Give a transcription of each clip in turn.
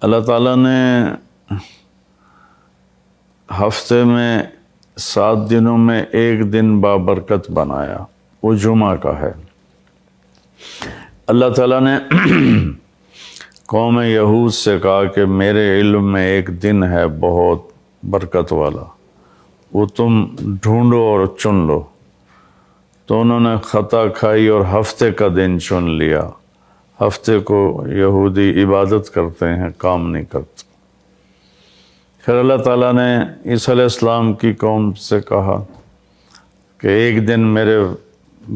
اللہ تعالیٰ نے ہفتے میں 7 دنوں میں ایک دن بابرکت بنایا، وہ جمعہ کا ہے۔ اللہ تعالیٰ نے قوم یہود سے کہا کہ میرے علم میں ایک دن ہے بہت برکت والا، وہ تم ڈھونڈو اور چن لو۔ تو انہوں نے خطا کھائی اور ہفتے کا دن چن لیا۔ ہفتے کو یہودی عبادت کرتے ہیں، کام نہیں کرتے۔ پھر اللہ تعالیٰ نے عیسیٰ علیہ السلام کی قوم سے کہا کہ ایک دن میرے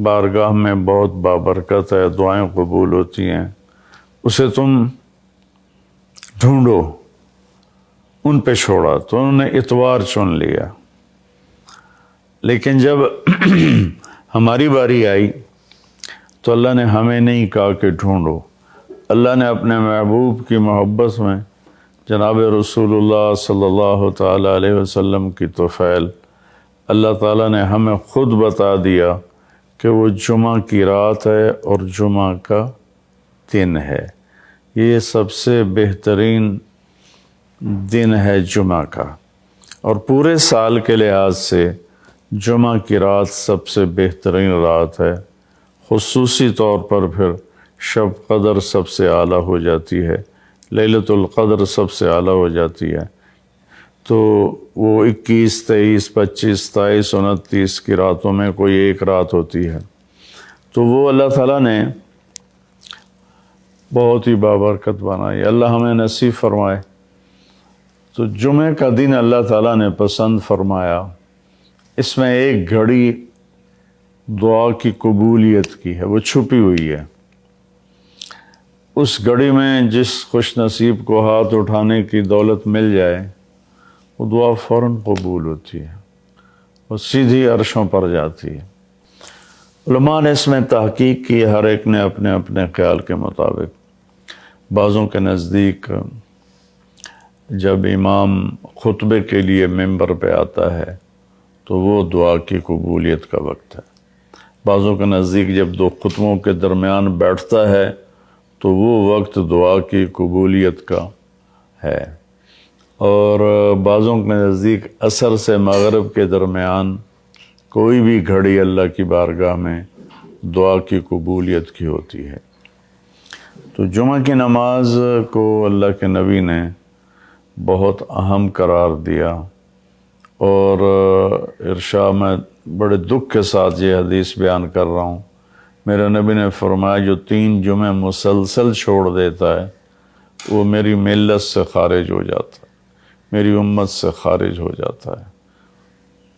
بارگاہ میں بہت بابرکت ہے، دعائیں قبول ہوتی ہیں، اسے تم ڈھونڈو۔ ان پہ چھوڑا تو انہوں نے اتوار چن لیا۔ لیکن جب ہماری باری آئی تو اللہ نے ہمیں نہیں کہا کہ ڈھونڈو۔ اللہ نے اپنے محبوب کی محبت میں جناب رسول اللہ صلی اللہ تعالیٰ علیہ وسلم کی طفیل اللہ تعالیٰ نے ہمیں خود بتا دیا کہ وہ جمعہ کی رات ہے اور جمعہ کا دن ہے۔ یہ سب سے بہترین دن ہے جمعہ کا، اور پورے سال کے لحاظ سے جمعہ کی رات سب سے بہترین رات ہے۔ خصوصی طور پر پھر شب قدر سب سے اعلیٰ ہو جاتی ہے، لیلۃ القدر سب سے اعلیٰ ہو جاتی ہے۔ تو وہ 21، 23، 25، 27، 29 کی راتوں میں کوئی ایک رات ہوتی ہے، تو وہ اللہ تعالیٰ نے بہت ہی بابرکت بنائی۔ اللہ ہمیں نصیب فرمائے۔ تو جمعہ کا دن اللہ تعالیٰ نے پسند فرمایا۔ اس میں ایک گھڑی دعا کی قبولیت کی ہے، وہ چھپی ہوئی ہے۔ اس گھڑی میں جس خوش نصیب کو ہاتھ اٹھانے کی دولت مل جائے، وہ دعا فوراً قبول ہوتی ہے، وہ سیدھی عرشوں پر جاتی ہے۔ علماء نے اس میں تحقیق کی، ہر ایک نے اپنے اپنے خیال کے مطابق۔ بعضوں کے نزدیک جب امام خطبے کے لیے ممبر پہ آتا ہے تو وہ دعا کی قبولیت کا وقت ہے۔ بعضوں کے نزدیک جب 2 خطبوں کے درمیان بیٹھتا ہے تو وہ وقت دعا کی قبولیت کا ہے۔ اور بعضوں کے نزدیک عصر سے مغرب کے درمیان کوئی بھی گھڑی اللہ کی بارگاہ میں دعا کی قبولیت کی ہوتی ہے۔ تو جمعہ کی نماز کو اللہ کے نبی نے بہت اہم قرار دیا، اور ارشاد میں بڑے دکھ کے ساتھ یہ حدیث بیان کر رہا ہوں۔ میرے نبی نے فرمایا جو 3 جمعے مسلسل چھوڑ دیتا ہے وہ میری ملت سے خارج ہو جاتا ہے، میری امت سے خارج ہو جاتا ہے۔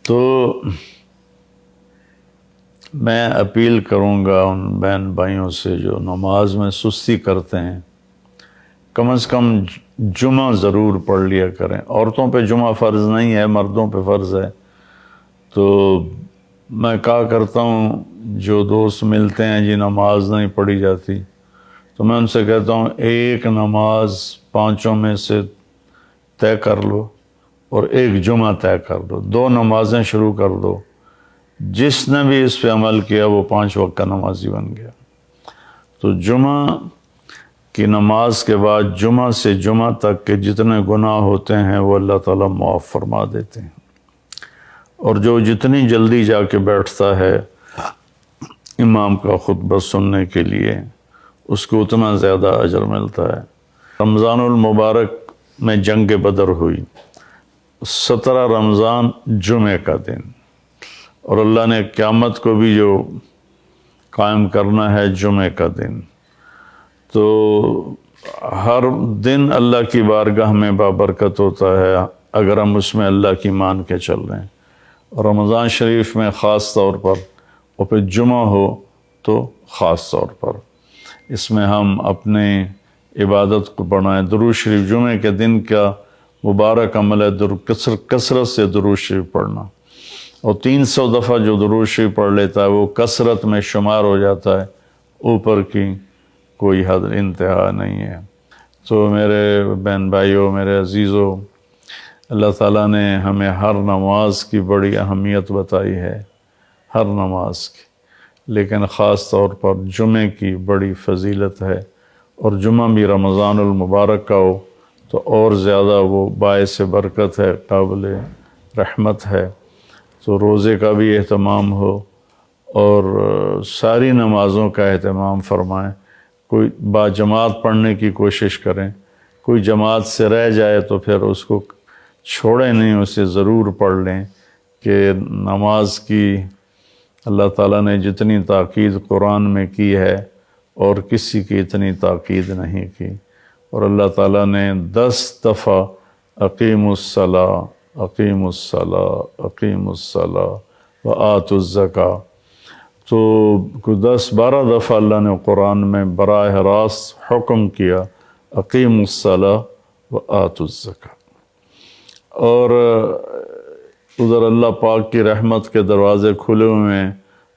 تو میں اپیل کروں گا ان بہن بھائیوں سے جو نماز میں سستی کرتے ہیں، کم از کم جمعہ ضرور پڑھ لیا کریں۔ عورتوں پہ جمعہ فرض نہیں ہے، مردوں پہ فرض ہے۔ تو میں کہا کرتا ہوں، جو دوست ملتے ہیں جی نماز نہیں پڑھی جاتی، تو میں ان سے کہتا ہوں ایک نماز 5 میں سے طے کر لو اور ایک جمعہ طے کر دو، 2 نمازیں شروع کر دو۔ جس نے بھی اس پہ عمل کیا وہ 5 وقت کا نمازی بن گیا۔ تو جمعہ کی نماز کے بعد جمعہ سے جمعہ تک کے جتنے گناہ ہوتے ہیں وہ اللہ تعالیٰ معاف فرما دیتے ہیں، اور جو جتنی جلدی جا کے بیٹھتا ہے امام کا خطبہ سننے کے لیے، اس کو اتنا زیادہ اجر ملتا ہے۔ رمضان المبارک میں جنگ بدر ہوئی، 17 رمضان جمعہ کا دن، اور اللہ نے قیامت کو بھی جو قائم کرنا ہے جمعہ کا دن۔ تو ہر دن اللہ کی بارگاہ میں بابرکت ہوتا ہے اگر ہم اس میں اللہ کی مان کے چل رہے ہیں، اور رمضان شریف میں خاص طور پر، اور پھر جمعہ ہو تو خاص طور پر، اس میں ہم اپنے عبادت کو بڑھائیں۔ درود شریف جمعہ کے دن کا مبارک عمل ہے، کثرت سے درود شریف پڑھنا، اور 300 دفعہ جو درود شریف پڑھ لیتا ہے وہ کثرت میں شمار ہو جاتا ہے، اوپر کی کوئی حد انتہا نہیں ہے۔ تو میرے بہن بھائیوں، میرے عزیزوں، اللہ تعالیٰ نے ہمیں ہر نماز کی بڑی اہمیت بتائی ہے، ہر نماز کی، لیکن خاص طور پر جمعے کی بڑی فضیلت ہے، اور جمعہ بھی رمضان المبارک کا ہو تو اور زیادہ وہ باعث برکت ہے، قابل رحمت ہے۔ تو روزے کا بھی اہتمام ہو اور ساری نمازوں کا اہتمام فرمائیں، کوئی با جماعت پڑھنے کی کوشش کریں، کوئی جماعت سے رہ جائے تو پھر اس کو چھوڑیں نہیں، اسے ضرور پڑھ لیں کہ نماز کی اللہ تعالیٰ نے جتنی تاکید قرآن میں کی ہے اور کسی کی اتنی تاکید نہیں کی۔ اور اللہ تعالیٰ نے 10 دفعہ اقیم الصلاۃ اقیم الصلاۃ اقیم الصلاۃ وآتوا الزکاۃ، تو 10-12 دفعہ اللہ نے قرآن میں براہ راست حکم کیا اقیم الصلاۃ وآتوا الزکاۃ۔ اور ادھر اللہ پاک کی رحمت کے دروازے کھلے ہوئے ہیں،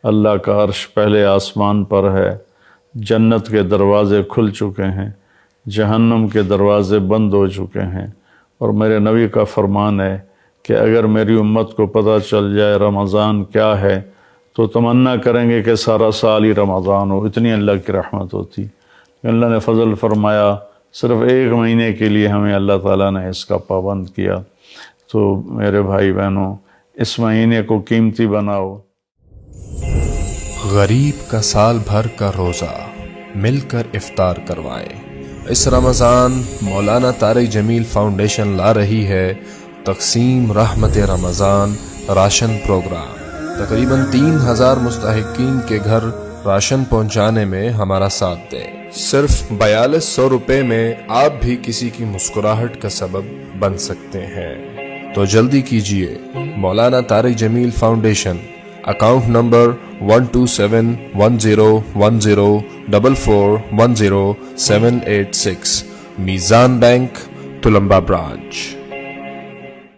اللہ کا عرش پہلے آسمان پر ہے، جنت کے دروازے کھل چکے ہیں، جہنم کے دروازے بند ہو چکے ہیں۔ اور میرے نبی کا فرمان ہے کہ اگر میری امت کو پتہ چل جائے رمضان کیا ہے تو تمنا کریں گے کہ سارا سال ہی رمضان ہو، اتنی اللہ کی رحمت ہوتی۔ اللہ نے فضل فرمایا، صرف 1 مہینے کے لیے ہمیں اللہ تعالیٰ نے اس کا پابند کیا۔ تو میرے بھائی بہنوں، اس مہینے کو قیمتی بناؤ۔ غریب کا سال بھر کا روزہ مل کر افطار کروائیں۔ اس رمضان مولانا طارق جمیل فاؤنڈیشن لا رہی ہے تقسیم رحمت رمضان راشن پروگرام۔ تقریباً 3000 مستحقین کے گھر راشن پہنچانے میں ہمارا ساتھ دیں۔ صرف 4200 روپے میں آپ بھی کسی کی مسکراہٹ کا سبب بن سکتے ہیں، تو جلدی کیجیے۔ مولانا طارق جمیل فاؤنڈیشن، اکاؤنٹ نمبر 127101044100786، میزان بینک، تلمبا برانچ۔